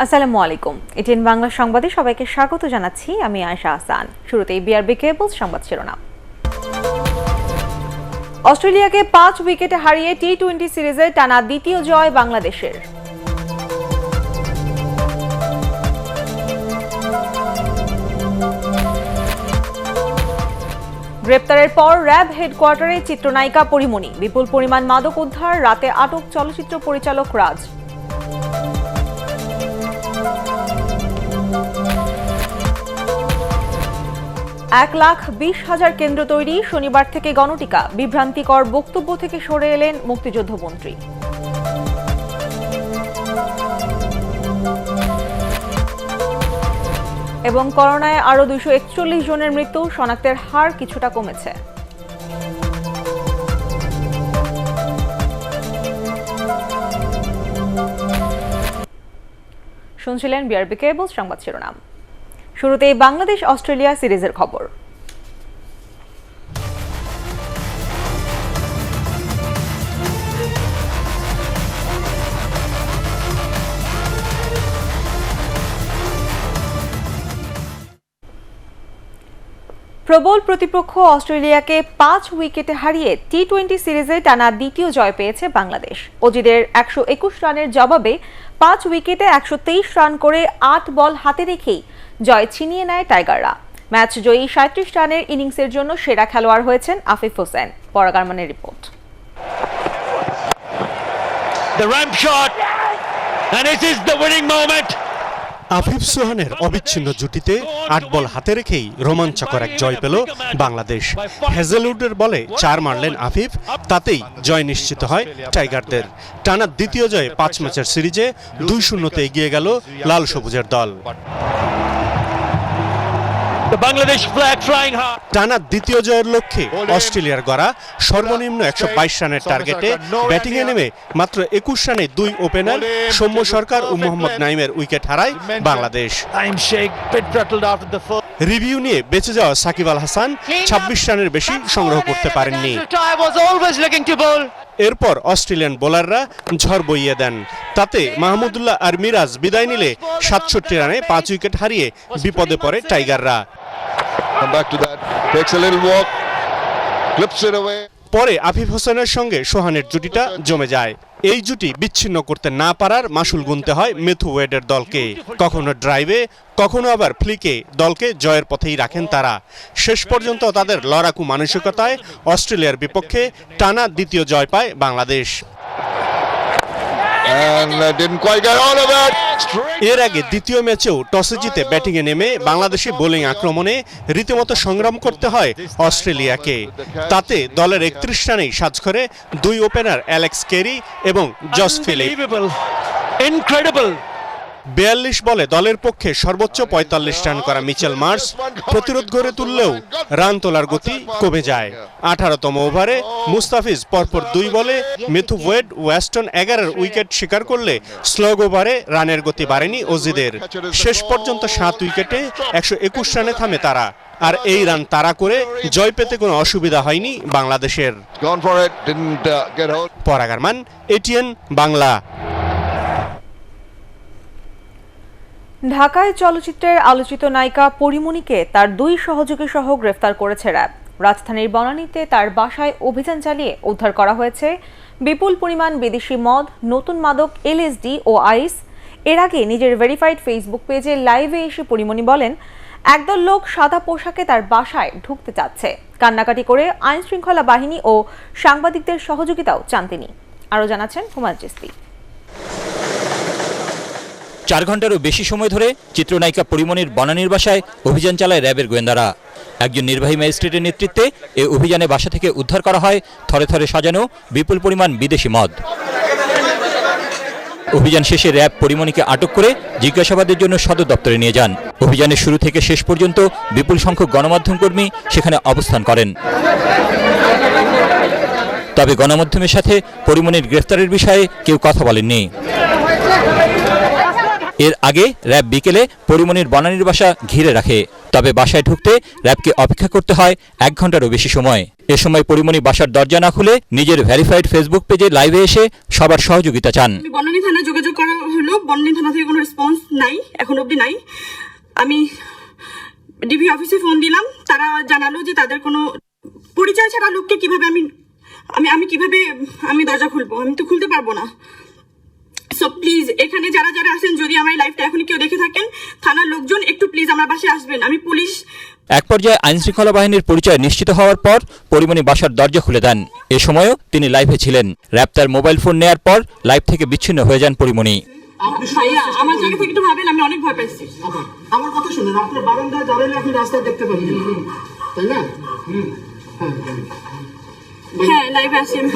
আসসালামু আলাইকুম। এটিএন বাংলা সংবাদে সবাইকে স্বাগত জানাচ্ছি। আমি আয়েশা হাসান। শুরুতেই বিআরবি কেবলস সংবাদ শিরোনাম। অস্ট্রেলিয়াকে 5 উইকেটে হারিয়ে টি-20 সিরিজে টানা দ্বিতীয় জয় বাংলাদেশের। গ্রেপ্তারের পর র্যাব হেডকোয়ার্টারে চিত্রনায়িকা পরিমণি, বিপুল পরিমাণ মাদক উদ্ধার, রাতে আটক চলচ্চিত্র পরিচালক রাজ। $1,20,000 কেন্দ্র তৈরি, শনিবার থেকে গণটিকা, বিভ্রান্তিকর বক্তব্য থেকে সরে এলেন মুক্তিযুদ্ধ মন্ত্রী। এবং করোনায় আরও 241 জনের মৃত্যু, শনাক্তের হার কিছুটা কমেছে। শুনছিলেন বিআরবি কেবলস সংবাদ শিরোনাম। শুরুতেই বাংলাদেশ অস্ট্রেলিয়া সিরিজের খবর। প্রবল প্রতিপক্ষ অস্ট্রেলিয়াকে 5 উইকেটে হারিয়ে টি-20 সিরিজে টানা দ্বিতীয় জয় পেয়েছে বাংলাদেশ। অজিদের 121 রানের জবাবে 5 উইকেটে 123 রান করে 8 বল হাতে রেখেই জয় ছিনিয়ে নেয় টাইগাররা। ম্যাচ জয়ী 37 রানের ইনিংসের জন্য সেরা খেলোয়াড় হয়েছেন আফিফ হোসেন। পরাগ আরমানের report. The ramp shot and it is the winning moment. Afif সোহানের অবিচ্ছিন্ন জুটিতে 8 বল হাতে রেখেই রোমাঞ্চকর এক জয় পেল বাংলাদেশ। হেজেলউডের বলে 4 মারলেন আফিফ, তাতেই জয় নিশ্চিত হয় টাইগারদের। টানা দ্বিতীয় জয়ে 5 ম্যাচের সিরিজে 2-0-তে এগিয়ে গেল লাল সবুজের দল। টানা দ্বিতীয় জয়ের লক্ষ্যে অস্ট্রেলিয়ার গড়া সর্বনিম্ন 122 রানের টার্গেটে ব্যাটিংয়ে নেমে মাত্র 21 রানে 2 ওপেনার সৌম্য সরকার ও মোহাম্মদ নাইমের উইকেট হারায় বাংলাদেশ। রিভিউ নিয়ে বেঁচে যাওয়া সাকিব আল হাসান 26 রানের বেশি সংগ্রহ করতে পারেননি। এরপর অস্ট্রেলিয়ান বোলাররা ঝড় বইয়ে দেন, তাতে মাহমুদুল্লাহ আর মিরাজ বিদায় নিলে 67 রানে 5 উইকেট হারিয়ে বিপদে পড়ে টাইগাররা। পরে আফিফ হোসেনের সঙ্গে সোহানের জুটিটা জমে যায়। এই জুটি বিচ্ছিন্ন করতে না পারার মাসুল গুনতে হয় ম্যাথু ওয়েডের দলকে। কখনো ড্রাইভে, কখনো আবার ফ্লিকে দলকে জয়ের পথেই রাখেন তারা। শেষ পর্যন্ত তাদের লড়াকু মানসিকতায় অস্ট্রেলিয়ার বিপক্ষে টানা দ্বিতীয় জয় পায় বাংলাদেশ। এর আগে দ্বিতীয় ম্যাচেও টসে জিতে ব্যাটিংয়ে নেমে বাংলাদেশি বোলিং আক্রমণে রীতিমতো সংগ্রাম করতে হয় অস্ট্রেলিয়াকে। তাতে দলের 31 রানেই সাজ করে 2 ওপেনার অ্যালেক্স কেরি এবং জস ফিলিপ। 42 বলে দলের পক্ষে সর্বোচ্চ 45 রান করা মিচেল মার্শ প্রতিরোধ গড়ে তুললেও রান তোলার গতি কমে যায়। 18তম ওভারে মুস্তাফিজ পরপর 2 বলে ম্যাথু ওয়েড ওয়েস্টন 11-এর উইকেট শিকার করলে স্লগ ওভারে রানের গতি বাড়েনি অজিদের। শেষ পর্যন্ত 7 উইকেটে 121 রানে থামে তারা। আর এই রান তাড়া করে জয় পেতে কোনো অসুবিধা হয়নি বাংলাদেশের। পরাগ আরমান, এটিএন বাংলা। ঢাকায় চলচ্চিত্রের আলোচিত নায়িকা পরিমণিকে তার 2 সহযোগী সহ গ্রেফতার করেছে র্যাব। রাজধানীর বনানীতে তার বাসায় অভিযান চালিয়ে উদ্ধার করা হয়েছে বিপুল পরিমাণ বিদেশি মদ, নতুন মাদক এলএসডি ও আইস। এর আগে নিজের ভেরিফাইড ফেসবুক পেজে লাইভে এসে পরিমণি বলেন, একদল লোক সাদা পোশাকে তার বাসায় ঢুকতে চাচ্ছে। কান্নাকাটি করে আইন শৃঙ্খলা বাহিনী ও সাংবাদিকদের সহযোগিতাও চান তিনি। আরও জানাচ্ছেন হুমায়ুন চিস্তি। 4 ঘন্টারও বেশি সময় ধরে চিত্রনায়িকা পরিমণির বনানীর বাসায় অভিযান চালায় র্যাবের গোয়েন্দারা। একজন নির্বাহী ম্যাজিস্ট্রেটের নেতৃত্বে এই অভিযানে বাসা থেকে উদ্ধার করা হয় থরে থরে সাজানো বিপুল পরিমাণ বিদেশি মদ। অভিযান শেষে র্যাব পরিমণিকে আটক করে জিজ্ঞাসাবাদের জন্য সদর দপ্তরে নিয়ে যান। অভিযানের শুরু থেকে শেষ পর্যন্ত বিপুল সংখ্যক গণমাধ্যম কর্মী সেখানে অবস্থান করেন। তবে গণমাধ্যমের সাথে পরিমণির গ্রেফতারের বিষয়ে কেউ কথা বলেননি। এর আগে র্যাব বিকেলে পরিমণির বনানীর বাসা ঘিরে রাখে, তবে বাসায় ঢুকতে র্যাবকে অপেক্ষা করতে হয় 1 ঘন্টারও বেশি সময়। এ সময় পরিমণি বাসার দরজা না খুলে নিজের ভেরিফাইড ফেসবুক পেজে লাইভে এসে সবার সহযোগিতা চান। বনানী থানায় যোগাযোগ করা হলো, বনানী থানা থেকে কোনো রেসপন্স নাই, এখন অবধি নাই। আমি ডিবি অফিসে ফোন দিলাম, তারা জানালো যে তাদের কোনো পরিচয় ছাড়া লোককে কিভাবে আমি কিভাবে আমি দরজা খুলবো, আমি তো খুলতে পারবো না। সো প্লিজ এখানে যারা যারা আছেন, যদি আমার লাইফটা এখনই কেউ দেখে থাকেন, থানার লোকজন একটু প্লিজ আমার বাসায় আসবেন। আমি পুলিশ। এক পর্যায়ে আইনশৃঙ্খলা বাহিনীর পরিচয় নিশ্চিত হওয়ার পর পরিমণি বাসার দরজা খুলে দেন। এ সময়ও তিনি লাইভে ছিলেন। র্যাব তার মোবাইল ফোন নেয়ার পর লাইভ থেকে বিচ্ছিন্ন হয়ে যান পরিমণি। ভাইয়া আমার জায়গা থেকে একটু ভাবেন, আমি অনেক ভয় পাইছি। আমার কথা শুনুন, আপনি বারান্দায় দাঁড়ালে আপনি রাস্তায় দেখতে পাবেন, তাই না? হ্যাঁ, লাইভে আসি আমি।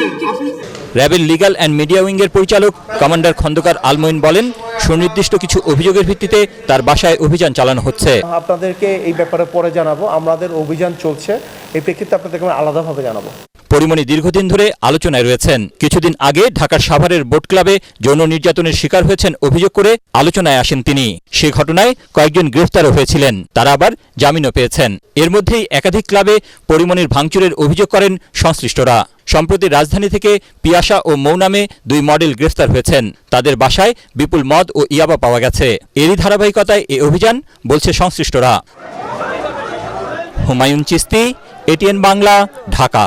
র্যাবের লিগ্যাল অ্যান্ড মিডিয়া উইংয়ের পরিচালক কমান্ডার খন্দকার আলমঈন বলেন, সুনির্দিষ্ট কিছু অভিযোগের ভিত্তিতে তার বাসায় অভিযান চালানো হচ্ছে। আপনাদেরকে এই ব্যাপারে পরে জানাবো, আমাদের অভিযান চলছে, এই প্রেক্ষিতে আপনাদেরকে আমরা আলাদাভাবে জানাবো। পরিমণি দীর্ঘদিন ধরে আলোচনায় রয়েছেন। কিছুদিন আগে ঢাকার সাভারের বোট ক্লাবে যৌন নির্যাতনের শিকার হয়েছেন অভিযোগ করে আলোচনায় আসেন তিনি। সে ঘটনায় কয়েকজন গ্রেফতারও হয়েছিলেন, তারা আবার জামিনও পেয়েছেন। এর মধ্যেই একাধিক ক্লাবে পরিমণির ভাঙচুরের অভিযোগ করেন সংশ্লিষ্টরা। সম্প্রতি রাজধানী থেকে পিয়াসা ও মৌ নামে 2 মডেল গ্রেফতার হয়েছেন। তাদের বাসায় বিপুল মদ ও ইয়াবা পাওয়া গেছে। এরই ধারাবাহিকতায় এই অভিযান বলছে সংশ্লিষ্টরা। হুমায়ুন চিস্তি, এটিএন বাংলা, ঢাকা।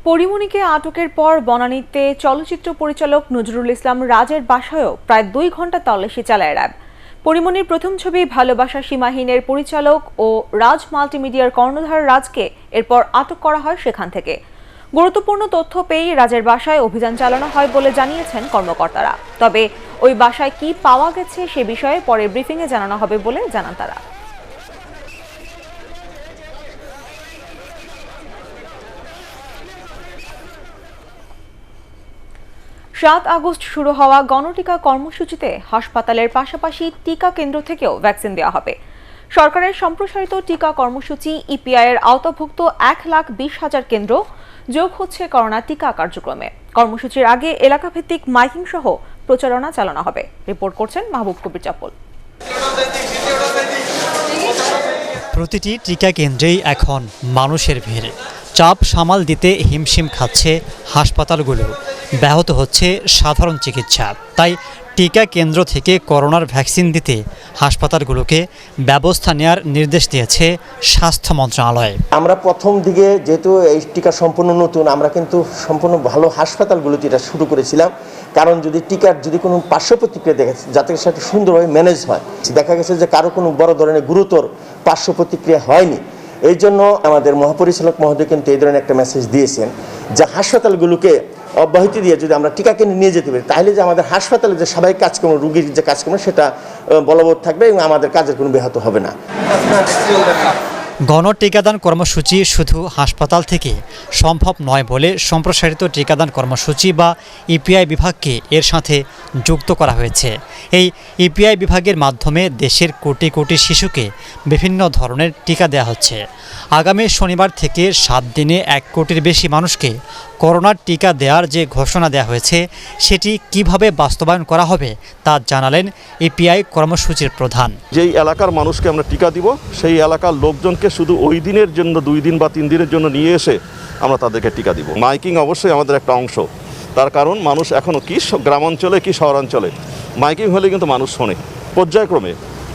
পরিমণিকে আটকের পর বনানীতে চলচ্চিত্র পরিচালক নজরুল ইসলাম রাজের বাসায়ও প্রায় 2 ঘন্টা তল্লাশি চালায় র্যাব। পরিমণির প্রথম ছবি ভালোবাসা সীমাহীনের পরিচালক ও রাজ মাল্টিমিডিয়ার কর্ণধার রাজকে এরপর আটক করা হয় সেখান থেকে। গুরুত্বপূর্ণ তথ্য পেয়ে রাজের বাসায় অভিযান চালানো হয় বলে জানিয়েছেন কর্মকর্তারা। তবে ওই বাসায় কি পাওয়া গেছে সে বিষয়ে পরে ব্রিফিংয়ে জানানো হবে বলে জানান তারা। 7 আগস্ট শুরু হওয়া গণটিকা কর্মসূচিতে হাসপাতালের পাশাপাশি টিকা কেন্দ্র থেকেও ভ্যাকসিন দেওয়া হবে। সরকারের সম্প্রসারিত টিকা কর্মসূচি ইপিআই এর আওতাভুক্ত 1,20,000 কেন্দ্র যোগ হচ্ছে করোনা টিকা কার্যক্রমে। কর্মসূচির আগে এলাকাভিত্তিক মাইকিং সহ প্রচারণা চালানো হবে। রিপোর্ট করছেন মাহবুব কবির চাপল। প্রতিটি টিকা কেন্দ্রেই এখন মানুষের ভিড়। চাপ সামাল দিতে হিমশিম খাচ্ছে হাসপাতালগুলো, ব্যাহত হচ্ছে সাধারণ চিকিৎসা। তাই টিকা কেন্দ্র থেকে করোনার ভ্যাকসিন দিতে হাসপাতালগুলোকে ব্যবস্থা নেওয়ার নির্দেশ দিয়েছে স্বাস্থ্য মন্ত্রণালয়। আমরা প্রথম দিকে যেহেতু এই টিকা সম্পূর্ণ নতুন, আমরা কিন্তু সম্পূর্ণ ভালো হাসপাতালগুলোতে এটা শুরু করেছিলাম। কারণ যদি টিকার যদি কোনো পার্শ্ব প্রতিক্রিয়া দেখা যাতে সেটা সুন্দরভাবে ম্যানেজ হয়, দেখা গেছে যে কারো কোনো বড় ধরনের গুরুতর পার্শ্ব প্রতিক্রিয়া হয়নি। এই জন্য আমাদের মহাপরিচালক মহোদয় কিন্তু এই ধরনের একটা মেসেজ দিয়েছেন যে হাসপাতালগুলোকে অব্যাহতি দিয়ে যদি আমরা টিকা কেন্দ্রে নিয়ে যেতে পারি, তাহলে যে আমাদের হাসপাতালে যে স্বাভাবিক কাজকর্ম, রোগীর যে কাজকর্ম সেটা বলবৎ থাকবে এবং আমাদের কাজের কোনো ব্যাহত হবে না। গণটিকাদান কর্মসূচি শুধু হাসপাতাল থেকে সম্ভব নয় বলে সম্প্রসারিত টিকাদান কর্মসূচি বা ইপিআই বিভাগকে এর সাথে যুক্ত করা হয়েছে। এই ইপিআই বিভাগের মাধ্যমে দেশের কোটি কোটি শিশুকে বিভিন্ন ধরনের টিকা দেওয়া হচ্ছে। আগামী শনিবার থেকে 7 দিনে 1 কোটির বেশি মানুষকে করোনার টিকা দেওয়ার যে ঘোষণা দেওয়া হয়েছে সেটি কিভাবে বাস্তবায়ন করা হবে তা জানালেন ইপিআই কর্মসূচির প্রধান। যেই এলাকার মানুষকে আমরা টিকা দিব, সেই এলাকার লোকজনকে শুধু ওই দিনের জন্য 2 দিন বা 3 দিনের জন্য নিয়ে এসে আমরা তাদেরকে টিকা দিব। মাইকিং অবশ্যই আমাদের একটা অংশ, তার কারণ মানুষ এখনও কি গ্রামাঞ্চলে কি শহরাঞ্চলে মাইকিং হলে কিন্তু মানুষ শোনে। পর্যায়ক্রমে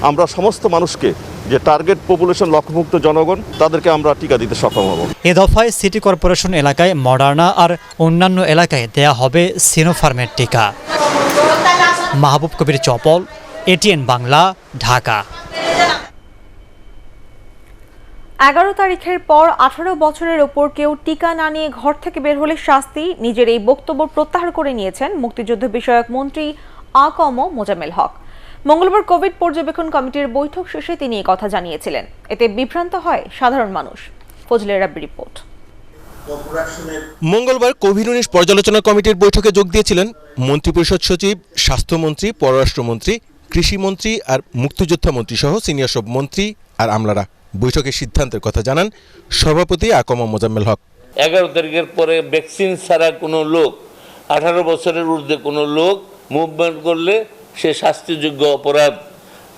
আমরা সমস্ত মানুষকে যে টার্গেট পপুলেশন লক্ষ্যভুক্ত জনগণ তাদেরকে আমরা টিকা দিতে সক্ষম হব। এ দফায় সিটি কর্পোরেশন এলাকায় মডার্না আর অন্যান্য এলাকায় দেয়া হবে সিনোফার্মের টিকা। মাহবুব কবির চপল, এটিএন বাংলা, ঢাকা। 11 তারিখের পর 18 বছরের ওপর কেউ টিকা না নিয়ে ঘর থেকে বের হলে শাস্তি, নিজের এই বক্তব্য প্রত্যাহার করে নিয়েছেন মুক্তিযুদ্ধ বিষয়ক মন্ত্রী আ.ক.ম মোজাম্মেল হক। মঙ্গলবার কোভিড পর্যবেক্ষণ কমিটির বৈঠক শেষে তিনি এই কথা জানিয়েছিলেন। এতে বিভ্রান্ত হয় সাধারণ মানুষ। ফজলে রাব্বি রিপোর্ট। মঙ্গলবার কোভিড-19 পর্যালোচনা কমিটির বৈঠকে যোগ দিয়েছিলেন মন্ত্রিপরিষদ সচিব, স্বাস্থ্যমন্ত্রী, পররাষ্ট্রমন্ত্রী, কৃষিমন্ত্রী আর মুক্তিযোদ্ধা মন্ত্রী সহ সিনিয়র সব মন্ত্রী আর আমলারা। বৈঠকে সিদ্ধান্তের কথা জানান সভাপতি আ.ক.ম মোজাম্মেল হক। 11 তারিখের পরে ভ্যাকসিন ছাড়া কোনো লোক 18 বছরের ঊর্ধ্বে কোনো লোক মুভমেন্ট করলে সে শাস্তিযোগ্য অপরাধ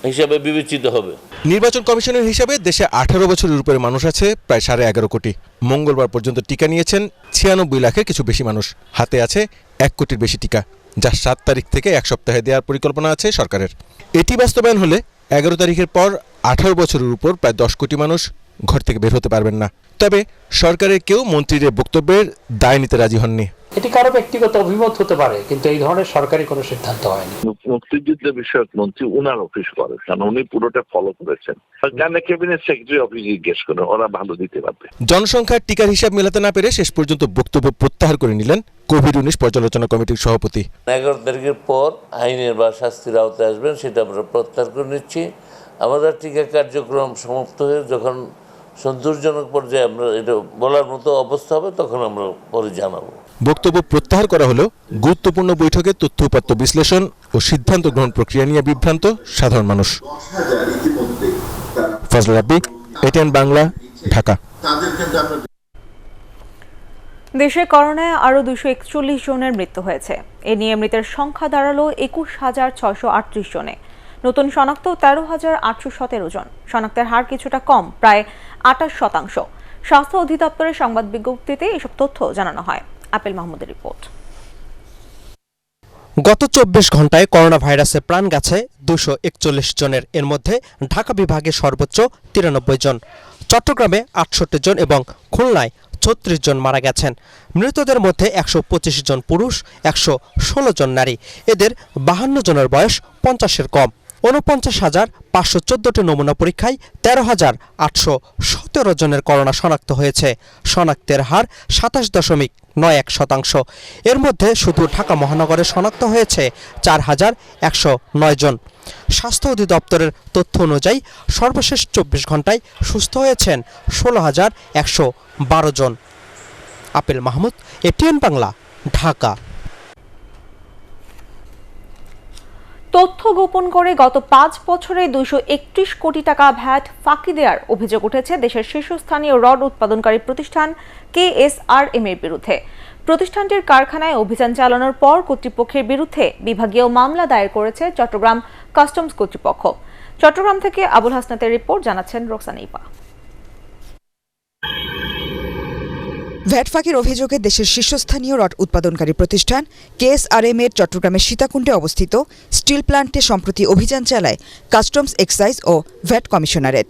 হিসেবে বিবেচিত হবে। নির্বাচন কমিশনের হিসাবে দেশে 18 বছরের উপরে মানুষ আছে প্রায় 11.5 কোটি। মঙ্গলবার পর্যন্ত টিকা নিয়েছেন 96 লাখের কিছু বেশি মানুষ। হাতে আছে 1 কোটির বেশি টিকা, যা 7 তারিখ থেকে 1 সপ্তাহে দেওয়ার পরিকল্পনা আছে সরকারের। এটি বাস্তবায়ন হলে 11 তারিখের পর 18 বছরের উপর প্রায় 10 কোটি মানুষ ঘর থেকে বের হতে পারবেন না। তবে সরকারের কেউ মন্ত্রীদের বক্তব্যের দায় নিতে রাজি হননি। এটি কারো ব্যক্তিগত অভিমত হতে পারে, কিন্তু এই ধরনের সরকারি কোনো সিদ্ধান্ত হয়নি। মুক্তিযুদ্ধ বিষয়ক মন্ত্রী উনার অফিস করে, কারণ উনি পুরোটা ফলো করেছেন। ক্যাবিনেট সেক্রেটারি অফিস জিজ্ঞেস করে, ওরা ভালো দিতে পারবে। জনসংখ্যার টিকার হিসাব মেলাতে না পেরে শেষ পর্যন্ত বক্তব্য প্রত্যাহার করে নিলেন কোভিড-19 পর্যালোচনা কমিটির সভাপতি। 11 তারিখের পর আইনের বা শাস্তির আওতায় আসবেন, সেটা আমরা প্রত্যাহার করে নিচ্ছি। আমাদের টিকা কার্যক্রম সমাপ্ত হয়ে যখন সন্তোষজনক পর্যায়ে আমরা এটা বলার মতো অবস্থা হবে, তখন আমরা পরে জানাবো। বক্তব্য প্রত্যাহার করা হলেও গুরুত্বপূর্ণ বৈঠকে তথ্য উপাত্ত বিশ্লেষণ ও সিদ্ধান্ত গ্রহণ প্রক্রিয়া নিয়ে বিভ্রান্ত সাধারণ মানুষ। ফজল রাব্বি, এটিএন বাংলা, ঢাকা। দেশে করোনায় আরও 241 জনের মৃত্যু হয়েছে। এ নিয়ে মৃতের সংখ্যা দাঁড়ালো 21,638 জনে। নতুন শনাক্ত 13,817 জন। শনাক্তের হার কিছুটা কম, প্রায় 28%। স্বাস্থ্য অধিদপ্তরের সংবাদ বিজ্ঞপ্তিতে এসব তথ্য জানানো হয়। আপেল মাহমুদের রিপোর্ট। গত 24 ঘন্টায় করোনা ভাইরাসে প্রাণ গেছে 241 জনের। এর মধ্যে ঢাকা বিভাগে সর্বোচ্চ 93 জন, চট্টগ্রামে 68 জন এবং খুলনায় 36 জন মারা গেছেন। মৃতদের মধ্যে 125 জন পুরুষ, 116 জন নারী। এদের 52 জনের বয়স 50-এর কম। 49,514টি নমুনা পরীক্ষায় 13,817 জনের করোনা শনাক্ত হয়েছে। শনাক্তের হার 27.91%। এর মধ্যে শুধু ঢাকা মহানগরে শনাক্ত হয়েছে 4,109 জন। স্বাস্থ্য অধিদপ্তরের তথ্য অনুযায়ী সর্বশেষ 24 ঘন্টায় সুস্থ হয়েছেন 16,112 জন। আপেল মাহমুদ, এটিএন বাংলা, ঢাকা। তথ্য গোপন করে গত 5 বছরে 231 কোটি টাকা ভ্যাট ফাঁকি দেওয়ার অভিযোগ উঠেছে দেশের শীর্ষস্থানীয় রড উৎপাদনকারী প্রতিষ্ঠান KSRM এর বিরুদ্ধে। প্রতিষ্ঠানটির কারখানায় অভিযান চালানোর পর কর্তৃপক্ষের বিরুদ্ধে বিভাগীয় মামলা দায়ের করেছে চট্টগ্রাম কাস্টমস কর্তৃপক্ষ। চট্টগ্রাম থেকে আবুল হাসনাতের রিপোর্ট, জানাচ্ছেন রোকসানা ইপা। ভ্যাট ফাঁকির অভিযোগে দেশের শীর্ষস্থানীয় রড উৎপাদনকারী প্রতিষ্ঠান KSRM এর চট্টগ্রামের সীতাকুণ্ডে অবস্থিত স্টিল প্ল্যান্টে সম্প্রতি অভিযান চালায় কাস্টমস এক্সাইজ ও ভ্যাট কমিশনারেট।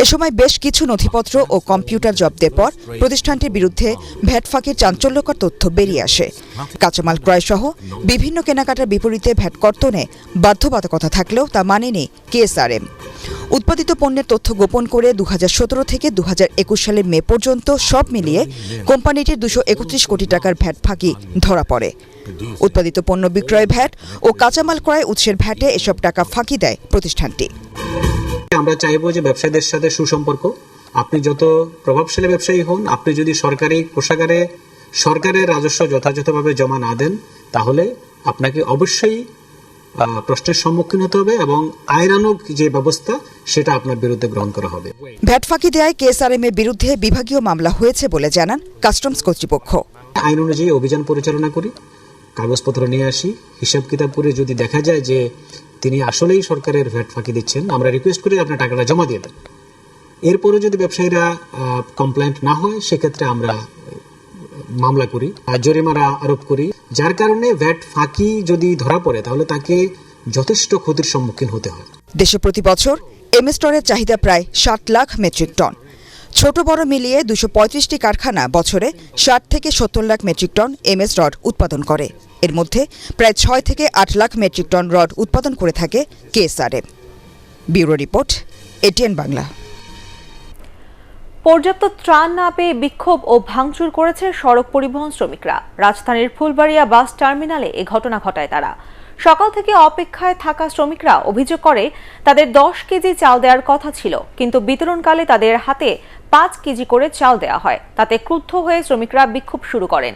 এ সময় বেশ কিছু নথিপত্র ও কম্পিউটার জব্দের পর প্রতিষ্ঠানটির বিরুদ্ধে ভ্যাট ফাঁকির চাঞ্চল্যকর তথ্য বেরিয়ে আসে। কাঁচামাল ক্রয় সহ বিভিন্ন কেনাকাটার বিপরীতে ভ্যাট কর্তনে বাধ্যবাধকতা থাকলেও তা মানেনি KSRM। উৎপাদিত পণ্যের তথ্য গোপন করে 2017 থেকে 2021 সালের মে পর্যন্ত সব মিলিয়ে কোম্পানিটির 231 কোটি টাকার ভ্যাট ফাঁকি ধরা পড়ে। উৎপাদিত পণ্য বিক্রয় ভ্যাট ও কাঁচামাল ক্রয় উৎসের ভ্যাটে এসব টাকা ফাঁকি দেয় প্রতিষ্ঠানটি। আমরা চাইবো যে ব্যবসায়ীদের সাথে সুসম্পর্ক। আপনি যত প্রভাবশালী ব্যবসায়ী হন, আপনি যদি সরকারি কোষাগারে সরকারের রাজস্ব যথাযথভাবে জমা না দেন, তাহলে আপনাকে অবশ্যই প্রশ্নের সম্মুখীন হতে হবে এবং আইনানুগ যে ব্যবস্থা সেটা আপনার বিরুদ্ধে গ্রহণ করা হবে। ভ্যাট ফাঁকি দেয় KSRM এর বিরুদ্ধে বিভাগীয় মামলা হয়েছে বলে জানান কাস্টমস কর্তৃপক্ষ। আইন অনুযায়ী অভিযান পরিচালনা করি, কাগজপত্র নিয়ে আসি, হিসাব কিতাব করে যদি দেখা যায় যে তিনি আসলেই সরকারের ভ্যাট ফাঁকি দিচ্ছেন, আমরা রিকোয়েস্ট করি আপনার টাকাটা জমা দিয়ে দেন। এরপরে যদি ব্যবসায়ীরা কমপ্লেন্ট না হয়, সেক্ষেত্রে আমরা মামলা করি, জরিমানা আরোপ করি। যার কারণে ভ্যাট ফাঁকি যদি ধরা পড়ে, তাহলে তাকে যথেষ্ট ক্ষতির সম্মুখীন হতে হয়। দেশে প্রতি বছর MS রডের চাহিদা প্রায় 7 লাখ মেট্রিক টন। ছোট বড় মিলিয়ে 235টি কারখানা বছরে 60 থেকে 70 lakh metric ton MS rod উৎপাদন করে। এর মধ্যে প্রায় 6 থেকে 8 লাখ মেট্রিক টন রড উৎপাদন করে থাকে KSRM। Bureau report, ATN Bangla. পর্যাপ্ত ত্রাণ না পেয়ে বিক্ষোভ ও ভাঙচুর করেছে সড়ক পরিবহন শ্রমিকরা। রাজধানীর ফুলবাড়িয়া বাস টার্মিনালে এ ঘটনা ঘটায় তারা। সকাল থেকে অপেক্ষায় থাকা শ্রমিকরা অভিযোগ করে তাদের 10 কেজি চাল দেওয়ার কথা ছিল, কিন্তু বিতরণকালে তাদের হাতে 5 কেজি করে চাল দেওয়া হয়। তাতে ক্রুদ্ধ হয়ে শ্রমিকরা বিক্ষোভ শুরু করেন।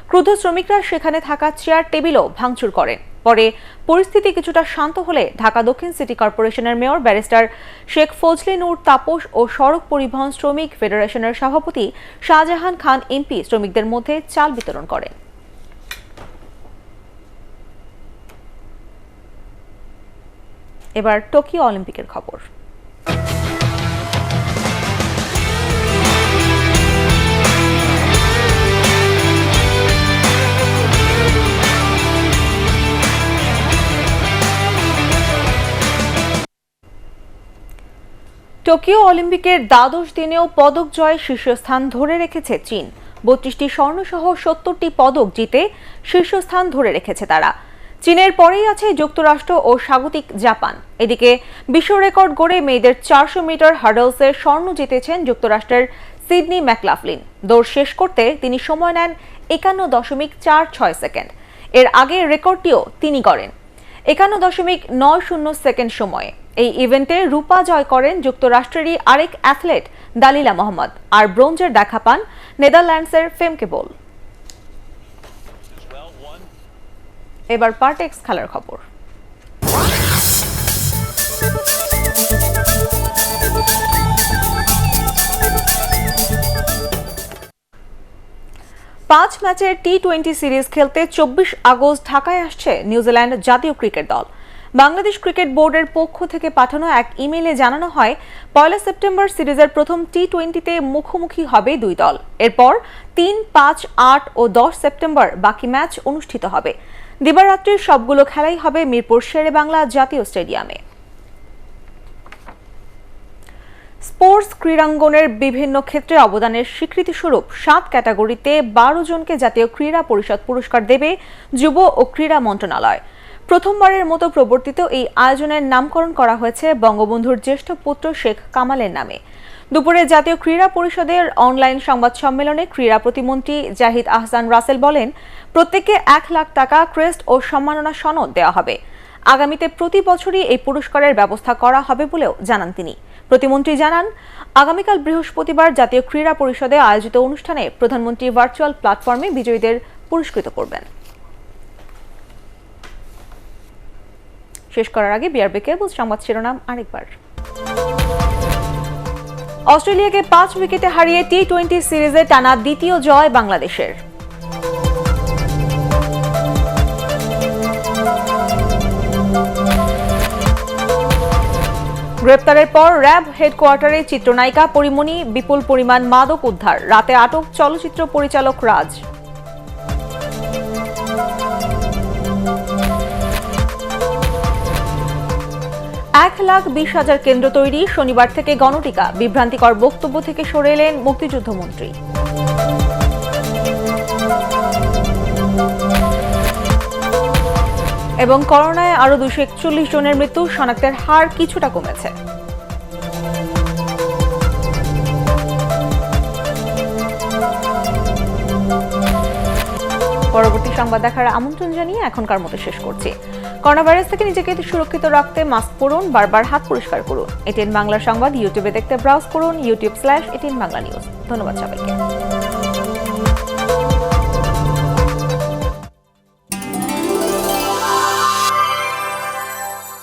ক্রুদ্ধ শ্রমিকরা সেখানে থাকা চেয়ার টেবিলও ভাঙচুর করেন। পরে পরিস্থিতি কিছুটা শান্ত হলে ঢাকা দক্ষিণ সিটি কর্পোরেশনের মেয়র ব্যারিস্টার শেখ ফজলে নূর তাপস ও সড়ক পরিবহন শ্রমিক ফেডারেশনের সভাপতি শাহজাহান খান MP শ্রমিকদের মধ্যে চাল বিতরণ করেন। এবার টোকিও অলিম্পিকের খবর। টোকিও অলিম্পিকের দ্বাদশ দিনেও পদক জয়ে শীর্ষস্থান ধরে রেখেছে চীন। 32টি স্বর্ণসহ 70টি পদক জিতে শীর্ষস্থান ধরে রেখেছে তারা। চীনের পরেই আছে যুক্তরাষ্ট্র ও স্বাগতিক জাপান। এদিকে বিশ্ব রেকর্ড গড়ে মেয়েদের 400 মিটার হার্ডলসে স্বর্ণ জিতেছেন যুক্তরাষ্ট্রের সিডনি ম্যাকলাফলিন। দৌড় শেষ করতে তিনি সময় নেন 51.46 সেকেন্ড। এর আগে রেকর্ডটিও তিনি গড়েন 51.90 সেকেন্ড সময়ে। এই ইভেন্টে রূপা জয় করেন যুক্তরাষ্ট্রেরই আরেক অ্যাথলেট দালিলা মোহাম্মদ, আর ব্রোঞ্জের দেখা পান নেদারল্যান্ডসের ফেমকে বোল। এবার পার্টেক্স খেলার খবর। পাঁচ ম্যাচের টি-20 সিরিজ খেলতে 24 আগস্ট ঢাকায় আসছে নিউজিল্যান্ড জাতীয় ক্রিকেট দল। বাংলাদেশ ক্রিকেট বোর্ডের পক্ষ থেকে পাঠানো এক ইমেইলে জানানো হয়, 1 সেপ্টেম্বর সিরিজের প্রথম টি-20তে মুখোমুখি হবে দুই দল। এরপর 3, 5, 8 ও 10 সেপ্টেম্বর বাকি ম্যাচ অনুষ্ঠিত হবে। দিবারাত্রির সবগুলো খেলাই হবে মিরপুর শেরেবাংলা জাতীয় স্টেডিয়ামে। স্পোর্টস ক্রীড়াঙ্গনের বিভিন্ন ক্ষেত্রে অবদানের স্বীকৃতিস্বরূপ 7 ক্যাটাগরিতে 12 জনকে জাতীয় ক্রীড়া পরিষদ পুরস্কার দেবে যুব ও ক্রীড়া মন্ত্রণালয়। প্রথমবারের মতো প্রবর্তিত এই আয়োজনের নামকরণ করা হয়েছে বঙ্গবন্ধুর জ্যেষ্ঠ পুত্র শেখ কামালের নামে। দুপুরে জাতীয় ক্রীড়া পরিষদের অনলাইন সংবাদ সম্মেলনে ক্রীড়া প্রতিমন্ত্রী জাহিদ আহসান রাসেল বলেন, প্রত্যেককে 1 লাখ টাকা ক্রেস্ট ও সম্মাননা সনদ দেওয়া হবে। আগামীতে প্রতি বছরই এই পুরস্কারের ব্যবস্থা করা হবে বলেও জানান তিনি। প্রতিমন্ত্রী জানান, আগামীকাল বৃহস্পতিবার জাতীয় ক্রীড়া পরিষদে আয়োজিত অনুষ্ঠানে প্রধানমন্ত্রী ভার্চুয়াল প্ল্যাটফর্মে বিজয়ীদের পুরস্কৃত করবেন। শেষ করার আগে বিআরবি কেবল সংবাদ শিরোনাম আরেকবার। অস্ট্রেলিয়াকে 5 উইকেটে হারিয়ে টি-20 সিরিজে টানা দ্বিতীয় জয় বাংলাদেশের। গ্রেপ্তারের পর র্যাব হেডকোয়ার্টারে চিত্রনায়িকা পরিমণি, বিপুল পরিমাণ মাদক উদ্ধার, রাতে আটক চলচ্চিত্র পরিচালক রাজ। এক 1,20,000 কেন্দ্র তৈরি, শনিবার থেকে গণটিকা, বিভ্রান্তিকর বক্তব্য থেকে সরে এলেন মুক্তিযুদ্ধ মন্ত্রী। এবং করোনায় আরো 241 জনের মৃত্যু, শনাক্তের হার কিছুটা কমেছে। পরবর্তী সংবাদ দেখার আমন্ত্রণ জানিয়ে এখনকার মতো শেষ করছি। করোনা ভাইরাস থেকে নিজেকে সুরক্ষিত রাখতে মাস্ক পরুন, বারবার হাত পরিষ্কার করুন। এটিএন বাংলা সংবাদ ইউটিউবে দেখতে ব্রাউজ করুন youtube/এটিএন বাংলা নিউজ। ধন্যবাদ সবাইকে।